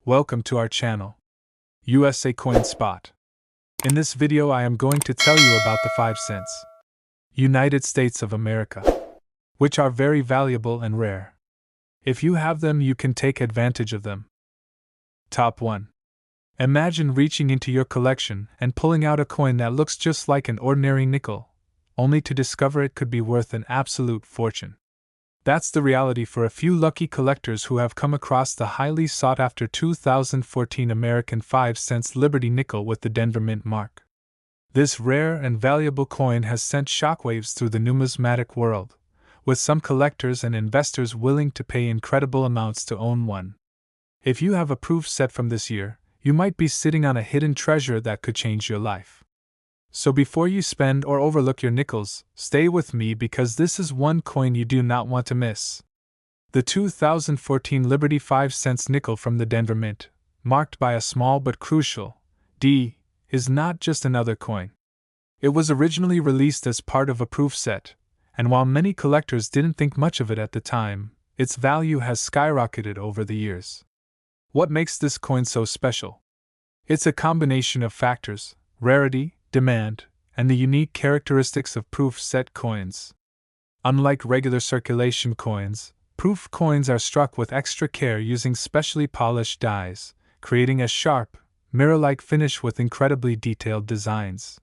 Welcome to our channel, USA Coin Spot. In this video I am going to tell you about the 5 cents United States of America, which are very valuable and rare. If you have them, you can take advantage of them. Top 1. Imagine reaching into your collection and pulling out a coin that looks just like an ordinary nickel, only to discover it could be worth an absolute fortune. That's the reality for a few lucky collectors who have come across the highly sought-after 2014 American 5 cents Liberty nickel with the Denver Mint mark. This rare and valuable coin has sent shockwaves through the numismatic world, with some collectors and investors willing to pay incredible amounts to own one. If you have a proof set from this year, you might be sitting on a hidden treasure that could change your life. So before you spend or overlook your nickels, stay with me because this is one coin you do not want to miss. The 2014 Liberty 5 cents nickel from the Denver Mint, marked by a small but crucial D, is not just another coin. It was originally released as part of a proof set, and while many collectors didn't think much of it at the time, its value has skyrocketed over the years. What makes this coin so special? It's a combination of factors: rarity, demand, and the unique characteristics of proof set coins. Unlike regular circulation coins, proof coins are struck with extra care using specially polished dies, creating a sharp, mirror-like finish with incredibly detailed designs.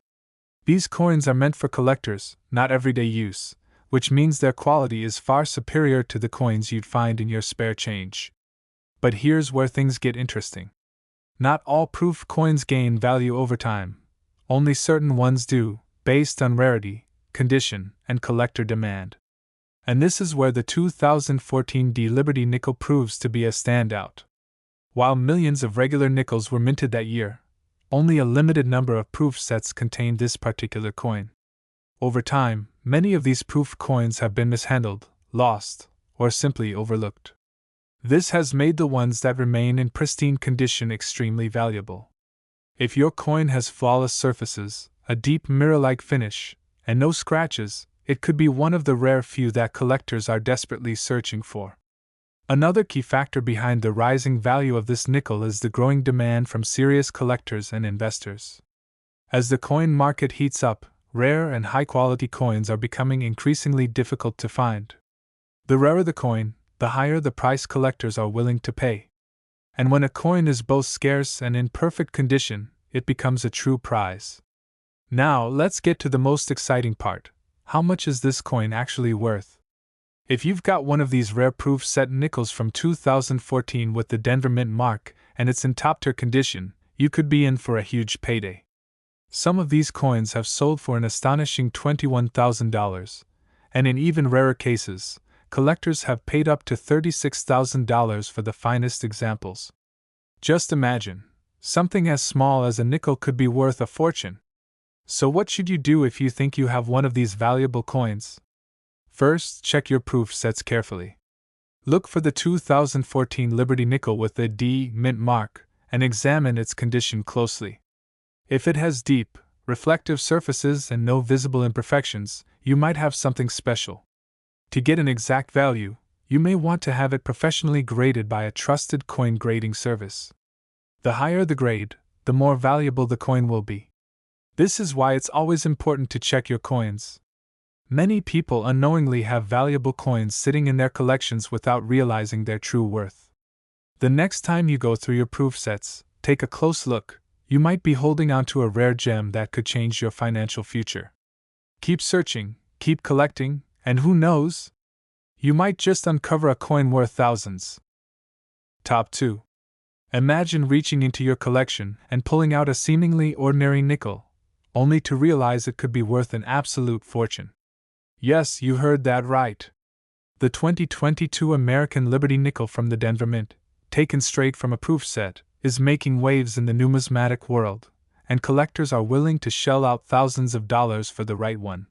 These coins are meant for collectors, not everyday use, which means their quality is far superior to the coins you'd find in your spare change. But here's where things get interesting. Not all proof coins gain value over time. Only certain ones do, based on rarity, condition, and collector demand. And this is where the 2014 D Liberty nickel proves to be a standout. While millions of regular nickels were minted that year, only a limited number of proof sets contained this particular coin. Over time, many of these proof coins have been mishandled, lost, or simply overlooked. This has made the ones that remain in pristine condition extremely valuable. If your coin has flawless surfaces, a deep mirror-like finish, and no scratches, it could be one of the rare few that collectors are desperately searching for. Another key factor behind the rising value of this nickel is the growing demand from serious collectors and investors. As the coin market heats up, rare and high-quality coins are becoming increasingly difficult to find. The rarer the coin, the higher the price collectors are willing to pay. And when a coin is both scarce and in perfect condition, it becomes a true prize. Now, let's get to the most exciting part. How much is this coin actually worth? If you've got one of these rare proof set nickels from 2014 with the Denver Mint mark and it's in top-tier condition, you could be in for a huge payday. Some of these coins have sold for an astonishing $21,000, and in even rarer cases, collectors have paid up to $36,000 for the finest examples. Just imagine, something as small as a nickel could be worth a fortune. So what should you do if you think you have one of these valuable coins? First, check your proof sets carefully. Look for the 2014 Liberty nickel with the D Mint mark and examine its condition closely. If it has deep, reflective surfaces and no visible imperfections, you might have something special. To get an exact value, you may want to have it professionally graded by a trusted coin grading service. The higher the grade, the more valuable the coin will be. This is why it's always important to check your coins. Many people unknowingly have valuable coins sitting in their collections without realizing their true worth. The next time you go through your proof sets, take a close look. You might be holding onto a rare gem that could change your financial future. Keep searching, keep collecting, and who knows? You might just uncover a coin worth thousands. Top 2. Imagine reaching into your collection and pulling out a seemingly ordinary nickel, only to realize it could be worth an absolute fortune. Yes, you heard that right. The 2022 American Liberty nickel from the Denver Mint, taken straight from a proof set, is making waves in the numismatic world, and collectors are willing to shell out thousands of dollars for the right one.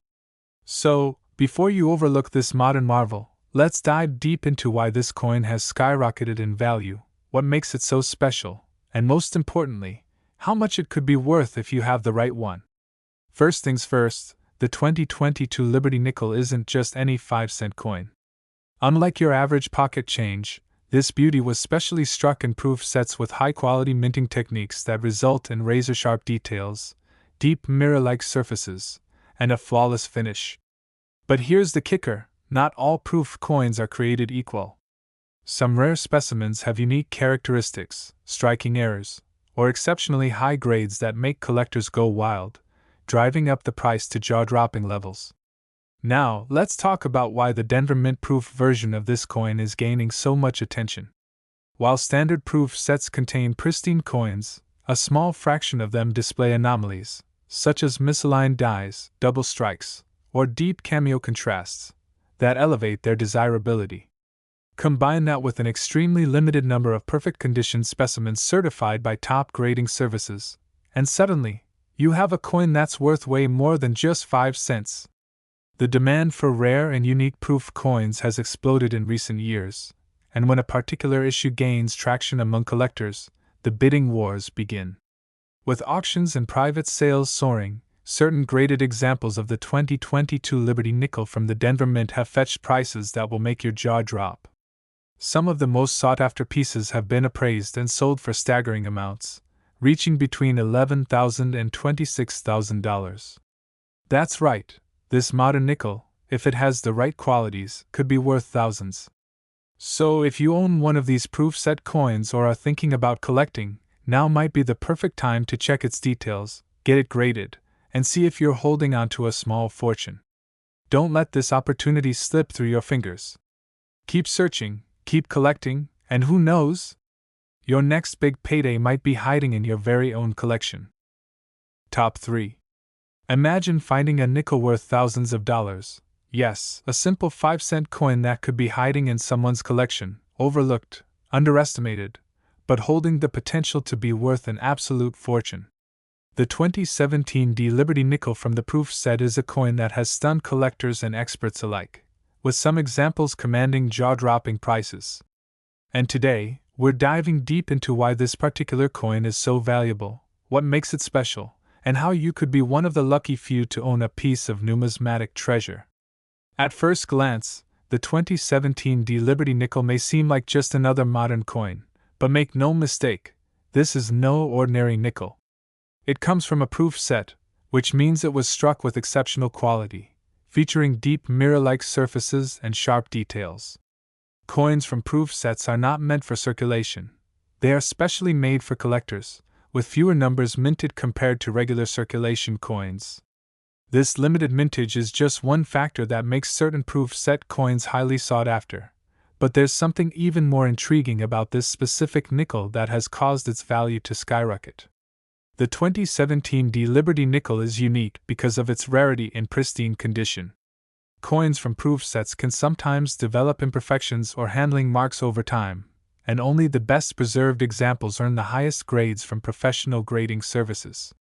So, before you overlook this modern marvel, let's dive deep into why this coin has skyrocketed in value, what makes it so special, and most importantly, how much it could be worth if you have the right one. First things first, the 2022 Liberty nickel isn't just any 5-cent coin. Unlike your average pocket change, This beauty was specially struck in proof sets with high-quality minting techniques that result in razor-sharp details, deep mirror-like surfaces, and a flawless finish. But here's the kicker: not all proof coins are created equal. Some rare specimens have unique characteristics, striking errors, or exceptionally high grades that make collectors go wild, driving up the price to jaw-dropping levels. Now, let's talk about why the Denver Mint proof version of this coin is gaining so much attention. While standard proof sets contain pristine coins, a small fraction of them display anomalies, such as misaligned dies, double strikes, or deep cameo contrasts, that elevate their desirability. Combine that with an extremely limited number of perfect condition specimens certified by top grading services, and suddenly, you have a coin that's worth way more than just 5 cents. The demand for rare and unique proof coins has exploded in recent years, and when a particular issue gains traction among collectors, the bidding wars begin. With auctions and private sales soaring, certain graded examples of the 2022 Liberty Nickel from the Denver Mint have fetched prices that will make your jaw drop. Some of the most sought-after pieces have been appraised and sold for staggering amounts, reaching between $11,000 and $26,000. That's right. This modern nickel, if it has the right qualities, could be worth thousands. So if you own one of these proof set coins or are thinking about collecting, now might be the perfect time to check its details, get it graded, and see if you're holding on to a small fortune. Don't let this opportunity slip through your fingers. Keep searching, keep collecting, and who knows? Your next big payday might be hiding in your very own collection. Top 3. Imagine finding a nickel worth thousands of dollars. Yes, a simple 5-cent coin that could be hiding in someone's collection, overlooked, underestimated, but holding the potential to be worth an absolute fortune. The 2017 Liberty Nickel from the proof set is a coin that has stunned collectors and experts alike, with some examples commanding jaw-dropping prices. And today, we're diving deep into why this particular coin is so valuable, what makes it special, and how you could be one of the lucky few to own a piece of numismatic treasure. At first glance, the 2017 Liberty Nickel may seem like just another modern coin, but make no mistake, this is no ordinary nickel. It comes from a proof set, which means it was struck with exceptional quality, featuring deep mirror-like surfaces and sharp details. Coins from proof sets are not meant for circulation. They are specially made for collectors, with fewer numbers minted compared to regular circulation coins. This limited mintage is just one factor that makes certain proof set coins highly sought after, but there's something even more intriguing about this specific nickel that has caused its value to skyrocket. The 2017 Liberty Nickel is unique because of its rarity in pristine condition. Coins from proof sets can sometimes develop imperfections or handling marks over time, and only the best preserved examples earn the highest grades from professional grading services.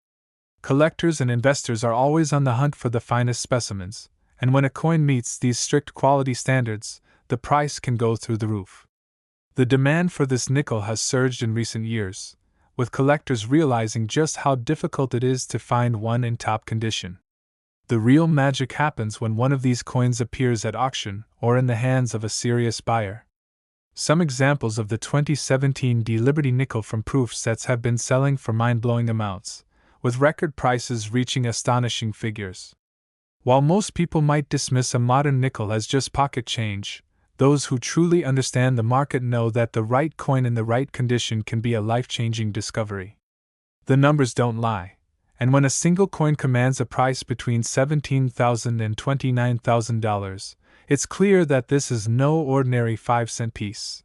Collectors and investors are always on the hunt for the finest specimens, and when a coin meets these strict quality standards, the price can go through the roof. The demand for this nickel has surged in recent years, with collectors realizing just how difficult it is to find one in top condition. The real magic happens when one of these coins appears at auction or in the hands of a serious buyer. Some examples of the 2017 Liberty Nickel from proof sets have been selling for mind-blowing amounts, with record prices reaching astonishing figures. While most people might dismiss a modern nickel as just pocket change, those who truly understand the market know that the right coin in the right condition can be a life-changing discovery. The numbers don't lie, and when a single coin commands a price between $17,000 and $29,000, it's clear that this is no ordinary 5-cent piece.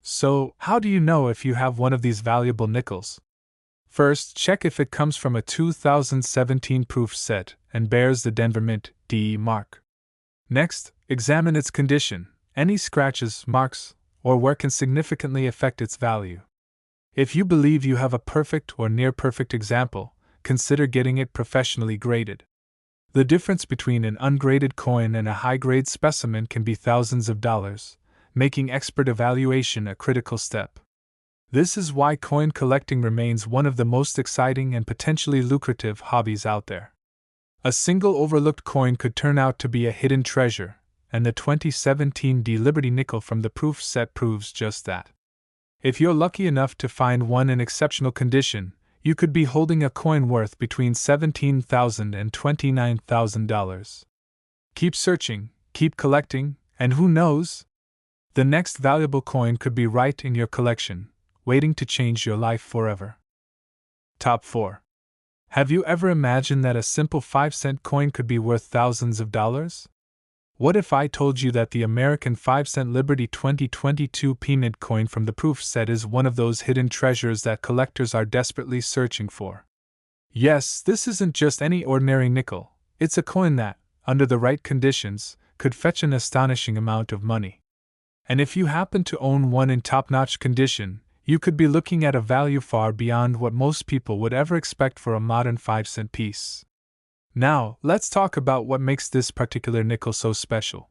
So, how do you know if you have one of these valuable nickels? First, check if it comes from a 2017 proof set and bears the Denver Mint DE mark. Next, examine its condition, any scratches, marks, or wear can significantly affect its value. If you believe you have a perfect or near-perfect example, consider getting it professionally graded. The difference between an ungraded coin and a high-grade specimen can be thousands of dollars, making expert evaluation a critical step. This is why coin collecting remains one of the most exciting and potentially lucrative hobbies out there. A single overlooked coin could turn out to be a hidden treasure, and the 2017 D Liberty nickel from the proof set proves just that. If you're lucky enough to find one in exceptional condition, you could be holding a coin worth between $17,000 and $29,000. Keep searching, keep collecting, and who knows? The next valuable coin could be right in your collection, waiting to change your life forever. Top 4. Have you ever imagined that a simple 5-cent coin could be worth thousands of dollars? What if I told you that the American 5-cent Liberty 2022 P-Mint coin from the proof set is one of those hidden treasures that collectors are desperately searching for? Yes, this isn't just any ordinary nickel, it's a coin that, under the right conditions, could fetch an astonishing amount of money. And if you happen to own one in top-notch condition, you could be looking at a value far beyond what most people would ever expect for a modern 5-cent piece. Now, let's talk about what makes this particular nickel so special.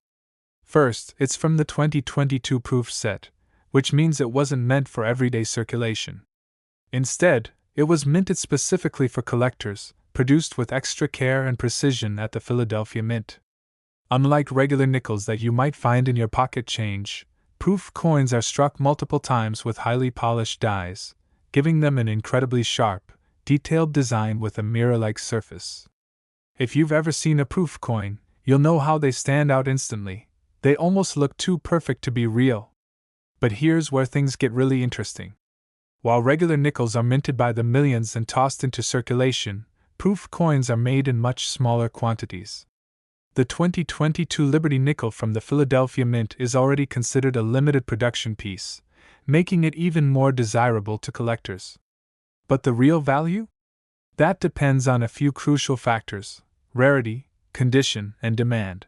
First, it's from the 2022 proof set, which means it wasn't meant for everyday circulation. Instead, it was minted specifically for collectors, produced with extra care and precision at the Philadelphia Mint. Unlike regular nickels that you might find in your pocket change, proof coins are struck multiple times with highly polished dies, giving them an incredibly sharp, detailed design with a mirror-like surface. If you've ever seen a proof coin, you'll know how they stand out instantly. They almost look too perfect to be real. But here's where things get really interesting. While regular nickels are minted by the millions and tossed into circulation, proof coins are made in much smaller quantities. The 2022 Liberty nickel from the Philadelphia Mint is already considered a limited production piece, making it even more desirable to collectors. But the real value? That depends on a few crucial factors: rarity, condition, and demand.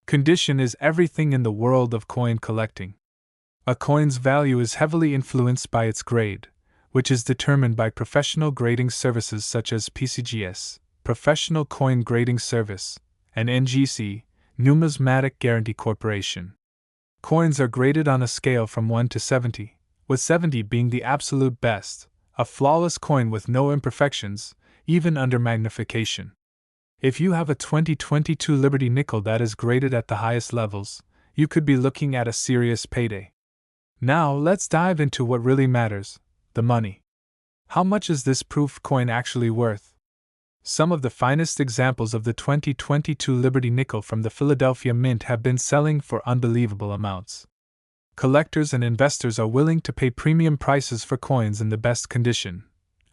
Condition is everything in the world of coin collecting. A coin's value is heavily influenced by its grade, which is determined by professional grading services such as PCGS, Professional Coin Grading Service, and NGC, Numismatic Guarantee Corporation. Coins are graded on a scale from 1 to 70, with 70 being the absolute best, a flawless coin with no imperfections, even under magnification. If you have a 2022 Liberty nickel that is graded at the highest levels, you could be looking at a serious payday. Now let's dive into what really matters: the money. How much is this proof coin actually worth? Some of the finest examples of the 2022 Liberty nickel from the Philadelphia Mint have been selling for unbelievable amounts. Collectors and investors are willing to pay premium prices for coins in the best condition.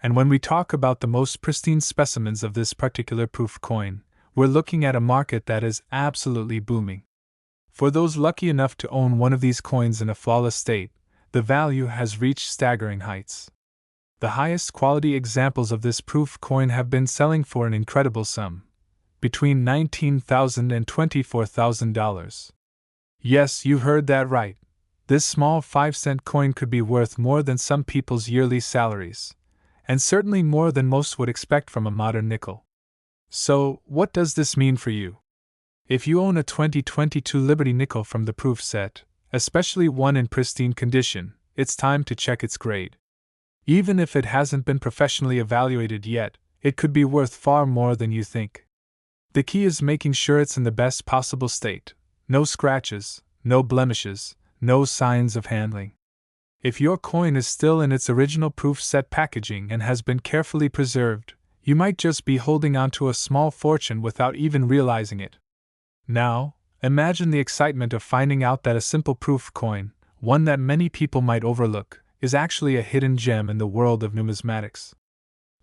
And when we talk about the most pristine specimens of this particular proof coin, we're looking at a market that is absolutely booming. For those lucky enough to own one of these coins in a flawless state, the value has reached staggering heights. The highest quality examples of this proof coin have been selling for an incredible sum, between $19,000 and $24,000. Yes, you heard that right. This small 5-cent coin could be worth more than some people's yearly salaries, and certainly more than most would expect from a modern nickel. So, what does this mean for you? If you own a 2022 Liberty nickel from the proof set, especially one in pristine condition, it's time to check its grade. Even if it hasn't been professionally evaluated yet, it could be worth far more than you think. The key is making sure it's in the best possible state: no scratches, no blemishes, no signs of handling. If your coin is still in its original proof set packaging and has been carefully preserved, you might just be holding onto a small fortune without even realizing it. Now, imagine the excitement of finding out that a simple proof coin, one that many people might overlook, is actually a hidden gem in the world of numismatics.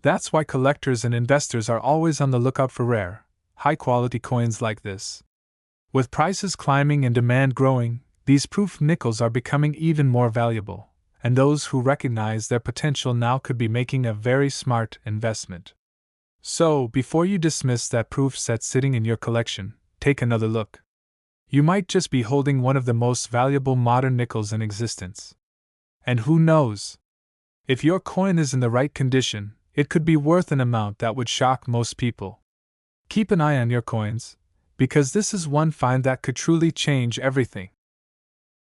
That's why collectors and investors are always on the lookout for rare, high-quality coins like this. With prices climbing and demand growing, these proof nickels are becoming even more valuable, and those who recognize their potential now could be making a very smart investment. So, before you dismiss that proof set sitting in your collection, take another look. You might just be holding one of the most valuable modern nickels in existence. And who knows? If your coin is in the right condition, it could be worth an amount that would shock most people. Keep an eye on your coins, because this is one find that could truly change everything.